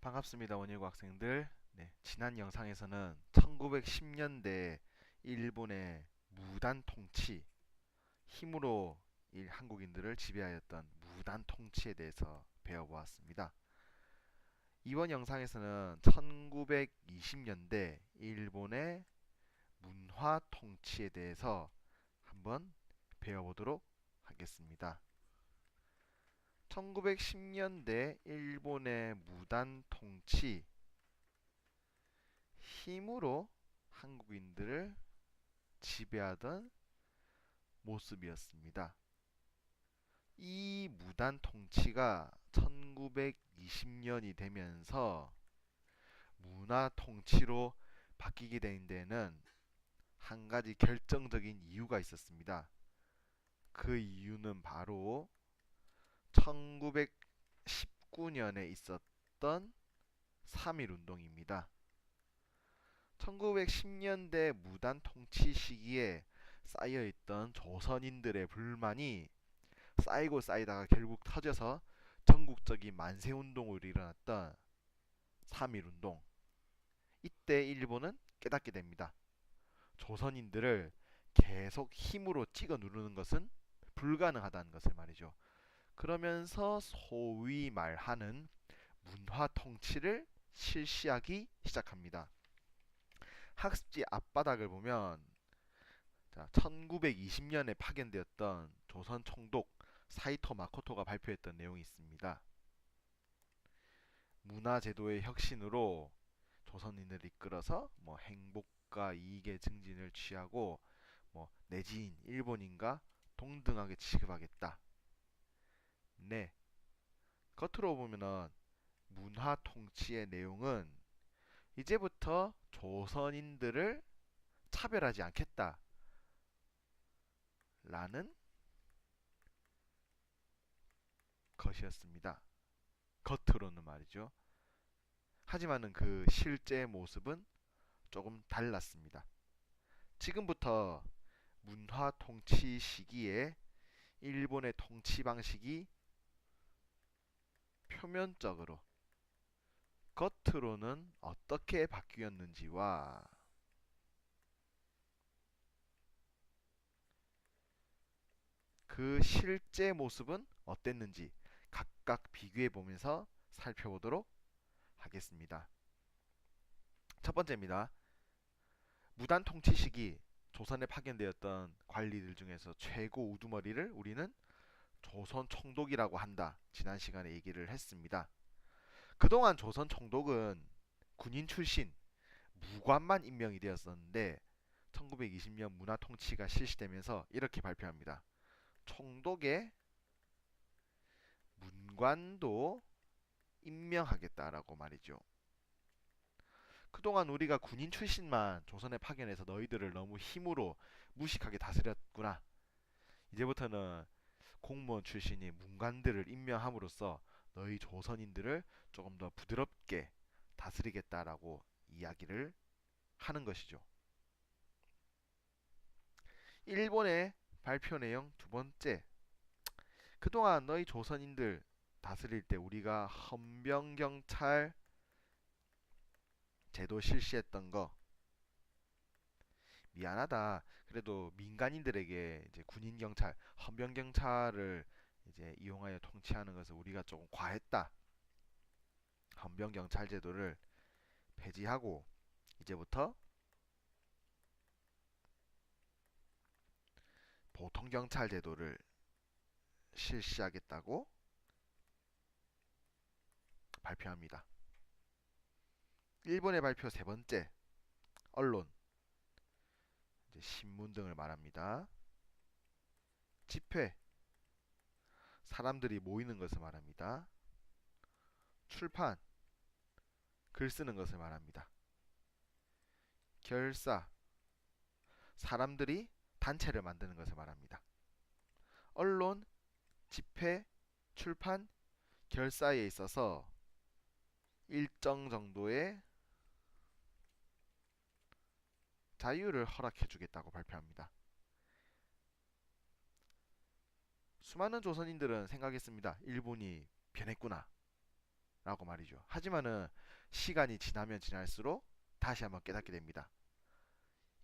반갑습니다. 원일고 학생들. 네, 지난 영상에서는 1910년대 일본의 무단 통치, 힘으로 한국인들을 지배하였던 무단 통치에 대해서 배워보았습니다. 이번 영상에서는 1920년대 일본의 문화 통치에 대해서 한번 배워보도록 하겠습니다. 1910년대 일본의 무단 통치, 힘으로 한국인들을 지배하던 모습이었습니다. 이 무단 통치가 1920년이 되면서 문화 통치로 바뀌게 된 데는 한 가지 결정적인 이유가 있었습니다. 그 이유는 바로 1919년에 있었던 3.1 운동입니다. 1910년대 무단 통치 시기에 쌓여있던 조선인들의 불만이 쌓이고 쌓이다가 결국 터져서 전국적인 만세운동으로 일어났던 3.1 운동. 이때 일본은 깨닫게 됩니다. 조선인들을 계속 힘으로 찍어 누르는 것은 불가능하다는 것을 말이죠. 그러면서 소위 말하는 문화 통치를 실시하기 시작합니다. 학습지 앞바닥을 보면 1920년에 파견되었던 조선 총독 사이토 마코토가 발표했던 내용이 있습니다. 문화제도의 혁신으로 조선인을 이끌어서 행복과 이익의 증진을 취하고 내지인 일본인과 동등하게 취급하겠다. 네, 겉으로 보면은 문화 통치의 내용은 이제부터 조선인들을 차별하지 않겠다라는 것이었습니다. 겉으로는 말이죠. 하지만은 그 실제 모습은 조금 달랐습니다. 지금부터 문화 통치 시기에 일본의 통치 방식이 표면적으로 겉으로는 어떻게 바뀌었는지와 그 실제 모습은 어땠는지 각각 비교해 보면서 살펴보도록 하겠습니다. 첫 번째입니다. 무단 통치 시기 조선에 파견되었던 관리들 중에서 최고 우두머리를 우리는 조선 총독이라고 한다. 지난 시간에 얘기를 했습니다. 그동안 조선 총독은 군인 출신 무관만 임명이 되었었는데 1920년 문화 통치가 실시되면서 이렇게 발표합니다. 총독의 문관도 임명하겠다라고 말이죠. 그동안 우리가 군인 출신만 조선에 파견해서 너희들을 너무 힘으로 무식하게 다스렸구나. 이제부터는 공무원 출신이 문관들을 임명함으로써 너희 조선인들을 조금 더 부드럽게 다스리겠다라고 이야기를 하는 것이죠. 일본의 발표 내용 두 번째. 그동안 너희 조선인들 다스릴 때 우리가 헌병경찰 제도 실시했던 거 미안하다. 그래도 민간인들에게 이제 군인 경찰, 헌병 경찰을 이제 이용하여 통치하는 것을 우리가 조금 과했다. 헌병 경찰 제도를 폐지하고 이제부터 보통 경찰 제도를 실시하겠다고 발표합니다. 일본의 발표 세 번째. 언론, 이제 신문 등을 말합니다. 집회, 사람들이 모이는 것을 말합니다. 출판, 글 쓰는 것을 말합니다. 결사, 사람들이 단체를 만드는 것을 말합니다. 언론, 집회, 출판, 결사에 있어서 일정 정도의 자유를 허락해 주겠다고 발표합니다. 수많은 조선인들은 생각했습니다. 일본이 변했구나 라고 말이죠. 하지만은 시간이 지나면 지날수록 다시 한번 깨닫게 됩니다.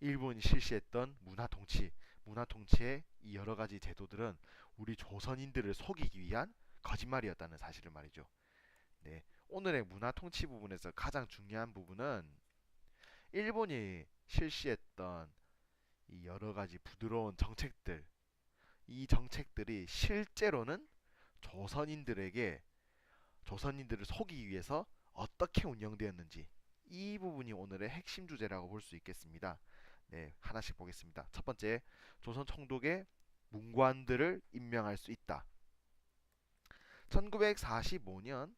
일본이 실시했던 문화 통치의 이 여러 가지 제도들은 우리 조선인들을 속이기 위한 거짓말이었다는 사실을 말이죠. 네, 오늘의 문화 통치 부분에서 가장 중요한 부분은 일본이 실시했던 이 여러 가지 부드러운 정책들, 이 정책들이 실제로는 조선인들에게 조선인들을 속이기 위해서 어떻게 운영되었는지, 이 부분이 오늘의 핵심 주제라고 볼 수 있겠습니다. 네, 하나씩 보겠습니다. 첫 번째, 조선 총독의 문관들을 임명할 수 있다. 1945년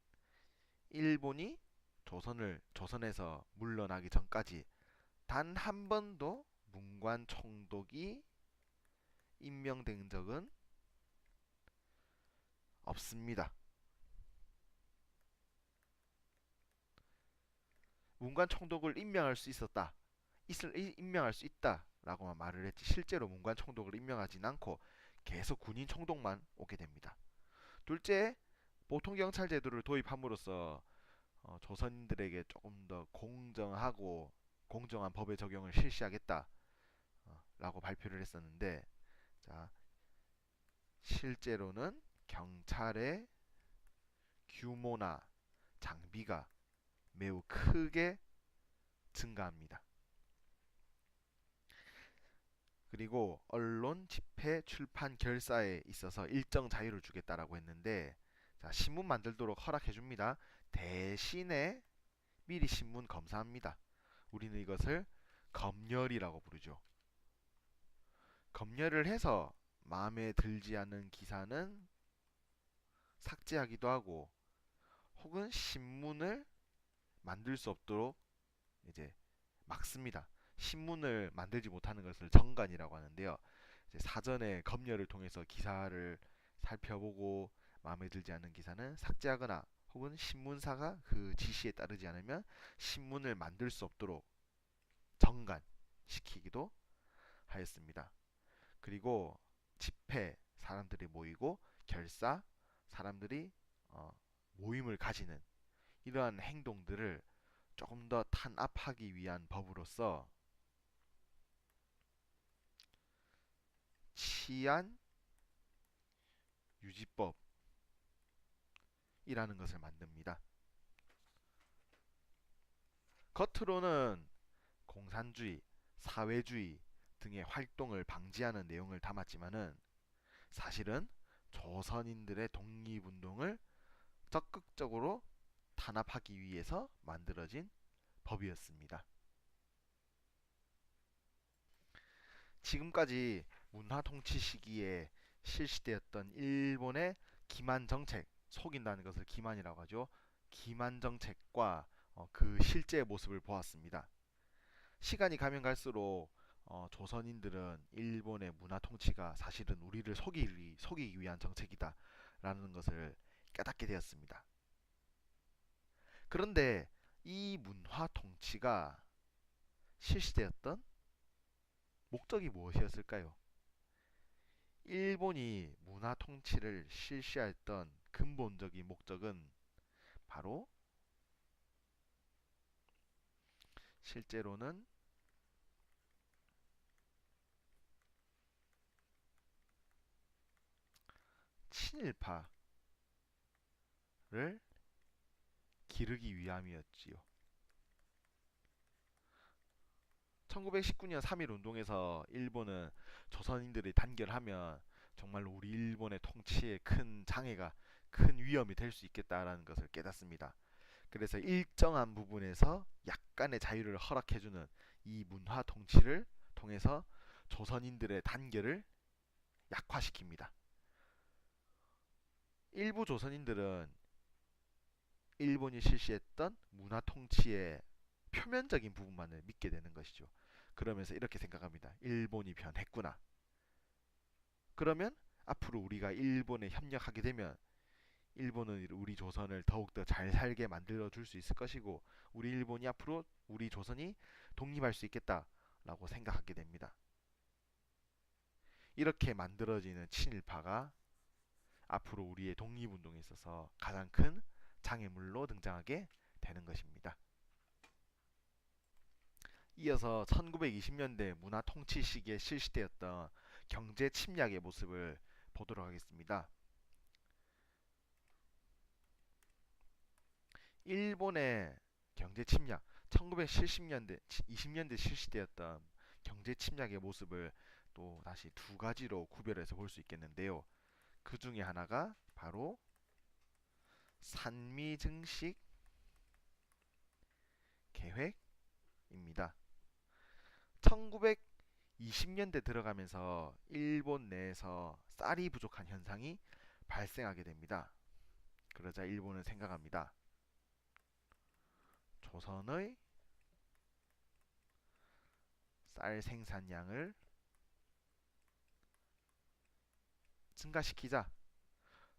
일본이 조선에서 물러나기 전까지 단 한 번도 문관 총독이 임명된 적은 없습니다. 문관 총독을 임명할 수 있었다. 임명할 수 있다라고만 말을 했지 실제로 문관 총독을 임명하진 않고 계속 군인 총독만 오게 됩니다. 둘째, 보통 경찰 제도를 도입함으로써 조선인들에게 조금 더 공정하고 공정한 법의 적용을 실시하겠다라고 발표를 했었는데, 자, 실제로는 경찰의 규모나 장비가 매우 크게 증가합니다. 그리고 언론, 집회, 출판, 결사에 있어서 일정 자유를 주겠다라고 했는데, 자, 신문 만들도록 허락해 줍니다. 대신에 미리 신문 검사합니다. 우리는 이것을 검열이라고 부르죠. 검열을 해서 마음에 들지 않는 기사는 삭제하기도 하고, 혹은 신문을 만들 수 없도록 이제 막습니다. 신문을 만들지 못하는 것을 정관이라고 하는데요. 이제 사전에 검열을 통해서 기사를 살펴보고 마음에 들지 않는 기사는 삭제하거나, 혹은 신문사가 그 지시에 따르지 않으면 신문을 만들 수 없도록 정관시키기도 하였습니다. 그리고 집회, 사람들이 모이고 결사, 사람들이 모임을 가지는 이러한 행동들을 조금 더 탄압하기 위한 법으로서 치안 유지법이라는 것을 만듭니다. 겉으로는 공산주의, 사회주의 등의 활동을 방지하는 내용을 담았지만은 사실은 조선인들의 독립운동을 적극적으로 탄압하기 위해서 만들어진 법이었습니다. 지금까지 문화 통치 시기에 실시되었던 일본의 기만 정책, 속인다는 것을 기만이라고 하죠. 기만 정책과 그 실제 모습을 보았습니다. 시간이 가면 갈수록 조선인들은 일본의 문화 통치가 사실은 우리를 속이기 위한 정책이다라는 것을 깨닫게 되었습니다. 그런데 이 문화 통치가 실시되었던 목적이 무엇이었을까요? 일본이 문화 통치를 실시했던 근본적인 목적은 바로 실제로는 친일파를 기르기 위함이었지요. 1919년 3.1 운동에서 일본은 조선인들이 단결하면 정말로 우리 일본의 통치에 큰 장애가, 큰 위험이 될 수 있겠다라는 것을 깨닫습니다. 그래서 일정한 부분에서 약간의 자유를 허락해주는 이 문화 통치를 통해서 조선인들의 단결을 약화시킵니다. 일부 조선인들은 일본이 실시했던 문화 통치의 표면적인 부분만을 믿게 되는 것이죠. 그러면서 이렇게 생각합니다. 일본이 변했구나. 그러면 앞으로 우리가 일본에 협력하게 되면 일본은 우리 조선을 더욱더 잘 살게 만들어 줄 수 있을 것이고, 우리 일본이 앞으로 우리 조선이 독립할 수 있겠다라고 생각하게 됩니다. 이렇게 만들어지는 친일파가 앞으로 우리의 독립운동에 있어서 가장 큰 장애물로 등장하게 되는 것입니다. 이어서 1920년대 문화 통치 시기에 실시되었던 경제 침략의 모습을 보도록 하겠습니다. 일본의 경제 침략, 1970년대, 20년대 실시되었던 경제 침략의 모습을 또 다시 두 가지로 구별해서 볼 수 있겠는데요. 그 중에 하나가 바로 산미증식 계획입니다. 1920년대 들어가면서 일본 내에서 쌀이 부족한 현상이 발생하게 됩니다. 그러자 일본은 생각합니다. 조선의 쌀 생산량을 증가시키자.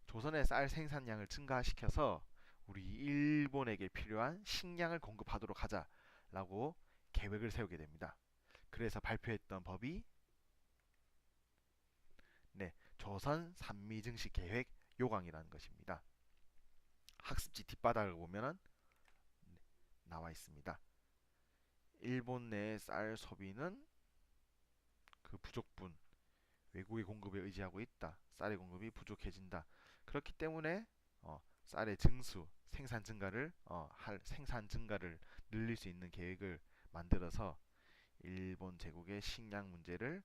조선의 쌀 생산량을 증가시켜서 우리 일본에게 필요한 식량을 공급하도록 하자라고 계획을 세우게 됩니다. 그래서 발표했던 법이 조선 산미증식 계획 요강이라는 것입니다. 학습지 뒷바닥을 보면 나와 있습니다. 일본 내의 쌀 소비는 그 부족분, 외국의 공급에 의지하고 있다. 쌀의 공급이 부족해진다. 그렇기 때문에 쌀의 증수, 생산 증가를 늘릴 수 있는 계획을 만들어서 일본 제국의 식량 문제를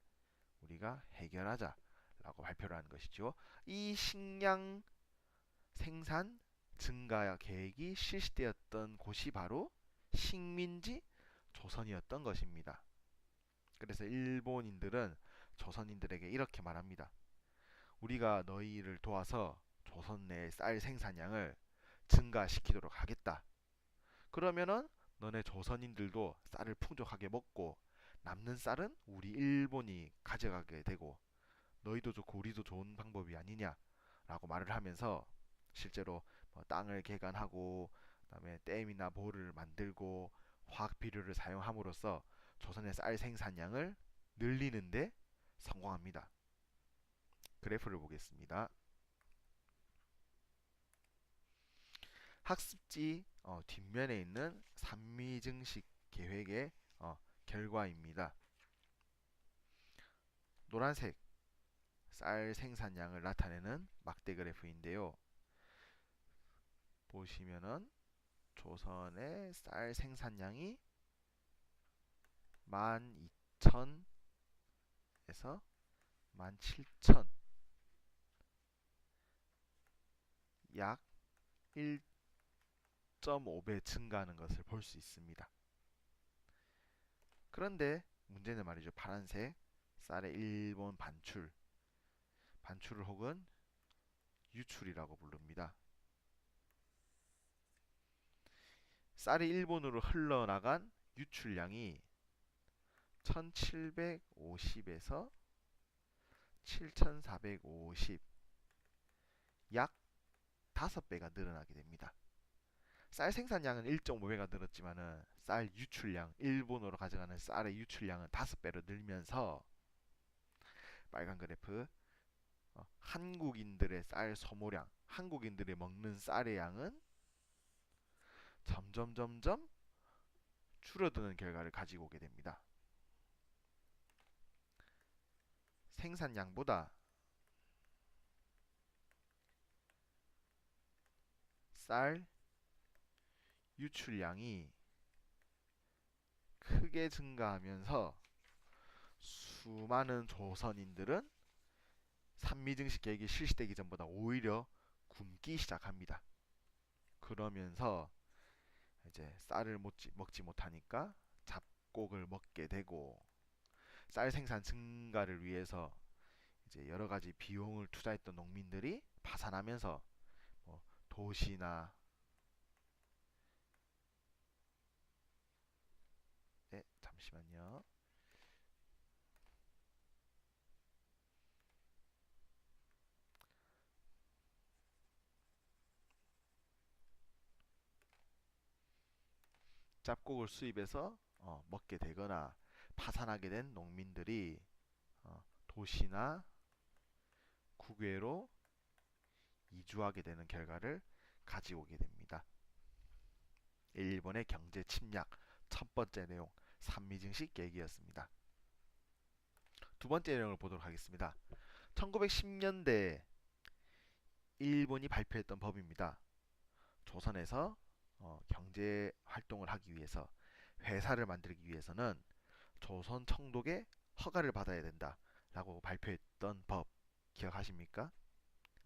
우리가 해결하자라고 발표를 하는 것이죠. 이 식량 생산 증가 계획이 실시되었던 곳이 바로 식민지 조선이었던 것입니다. 그래서 일본인들은 조선인들에게 이렇게 말합니다. 우리가 너희를 도와서 조선 내 쌀 생산량을 증가시키도록 하겠다. 그러면은 너네 조선인들도 쌀을 풍족하게 먹고 남는 쌀은 우리 일본이 가져가게 되고 너희도 좋고 우리도 좋은 방법이 아니냐라고 말을 하면서 실제로 땅을 개간하고 그다음에 댐이나 보를 만들고 화학 비료를 사용함으로써 조선의 쌀 생산량을 늘리는데 성공합니다. 그래프를 보겠습니다. 학습지 뒷면에 있는 산미증식 계획의 결과입니다. 노란색 쌀 생산량을 나타내는 막대 그래프인데요. 보시면은 조선의 쌀 생산량이 12,000에서 17,000 약 1.5배 증가하는 것을 볼 수 있습니다. 그런데 문제는 말이죠. 파란색 쌀의 일본 반출을 혹은 유출이라고 부릅니다. 쌀이 일본으로 흘러나간 유출량이 1750에서 7450 약 5배가 늘어나게 됩니다. 쌀 생산량은 1.5배가 늘었지만은 쌀 유출량, 일본으로 가져가는 쌀의 유출량은 5배로 늘면서 빨간 그래프 한국인들의 쌀 소모량, 한국인들이 먹는 쌀의 양은 점점 줄어드는 결과를 가지고 오게 됩니다. 생산량보다 쌀 유출량이 크게 증가하면서 수많은 조선인들은 산미증식 계획이 실시되기 전보다 오히려 굶기 시작합니다. 그러면서 이제 쌀을 먹지 못하니까 잡곡을 먹게 되고 쌀 생산 증가를 위해서 이제 여러 가지 비용을 투자했던 농민들이 파산하면서 도시나 잠시만요. 잡곡을 수입해서 먹게 되거나 파산하게 된 농민들이 도시나 국외로 이주하게 되는 결과를 가져오게 됩니다. 일본의 경제 침략 첫 번째 내용 산미증식 계획이었습니다. 두 번째 내용을 보도록 하겠습니다. 1910년대 일본이 발표했던 법입니다. 조선에서 경제 활동을 하기 위해서 회사를 만들기 위해서는 조선 청독의 허가를 받아야 된다 라고 발표했던 법 기억하십니까?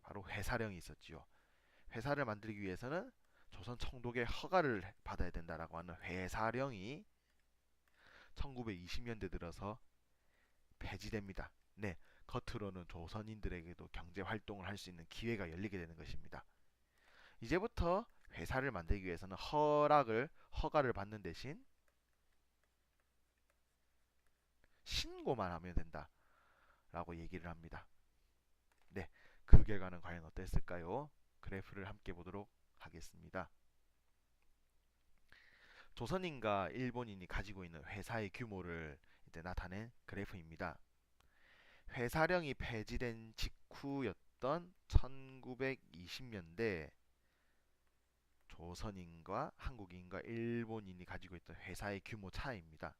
바로 회사령이 있었지요. 회사를 만들기 위해서는 조선 청독의 허가를 받아야 된다라고 하는 회사령이 1920년대 들어서 폐지됩니다. 네, 겉으로는 조선인들에게도 경제 활동을 할 수 있는 기회가 열리게 되는 것입니다. 이제부터 회사를 만들기 위해서는 허가를 받는 대신 신고만 하면 된다라고 얘기를 합니다. 네, 그 결과는 과연 어땠을까요? 그래프를 함께 보도록 하겠습니다. 조선인과 일본인이 가지고 있는 회사의 규모를 이제 나타낸 그래프입니다. 회사령이 폐지된 직후였던 1920년대 조선인과 한국인과 일본인이 가지고 있던 회사의 규모 차이입니다.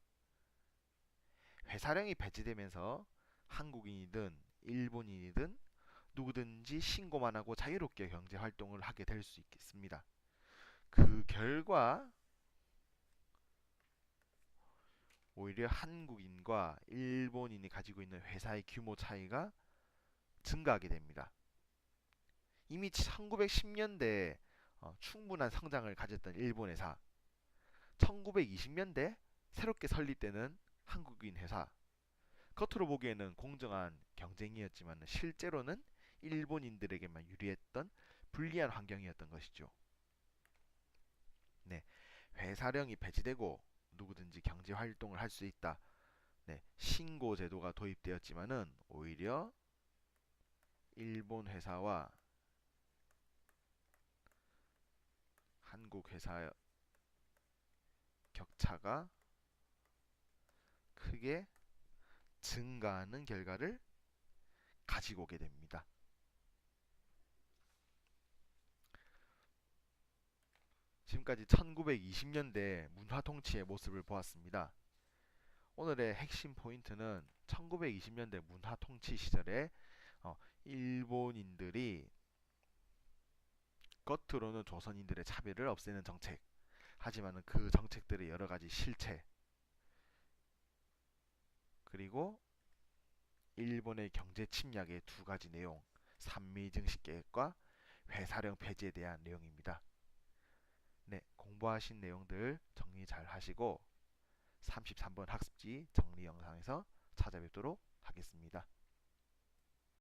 회사령이 폐지되면서 한국인이든 일본인이든 누구든지 신고만 하고 자유롭게 경제 활동을 하게 될 수 있겠습니다. 그 결과 오히려 한국인과 일본인이 가지고 있는 회사의 규모 차이가 증가하게 됩니다. 이미 1910년대 충분한 성장을 가졌던 일본 회사, 1920년대 새롭게 설립되는 한국인 회사, 겉으로 보기에는 공정한 경쟁이었지만 실제로는 일본인들에게만 유리했던 불리한 환경이었던 것이죠. 네, 회사령이 폐지되고 누구든지 경제 활동을 할 수 있다. 네, 신고 제도가 도입되었지만은 오히려 일본 회사와 한국 회사의 격차가 크게 증가하는 결과를 가지고 오게 됩니다. 지금까지 1920년대 문화 통치의 모습을 보았습니다. 오늘의 핵심 포인트는 1920년대 문화 통치 시절에 일본인들이 겉으로는 조선인들의 차별을 없애는 정책, 하지만 그 정책들의 여러 가지 실체, 그리고 일본의 경제 침략의 두 가지 내용, 산미증식 계획과 회사령 폐지에 대한 내용입니다. 네, 공부하신 내용들 정리 잘 하시고 33번 학습지 정리 영상에서 찾아뵙도록 하겠습니다.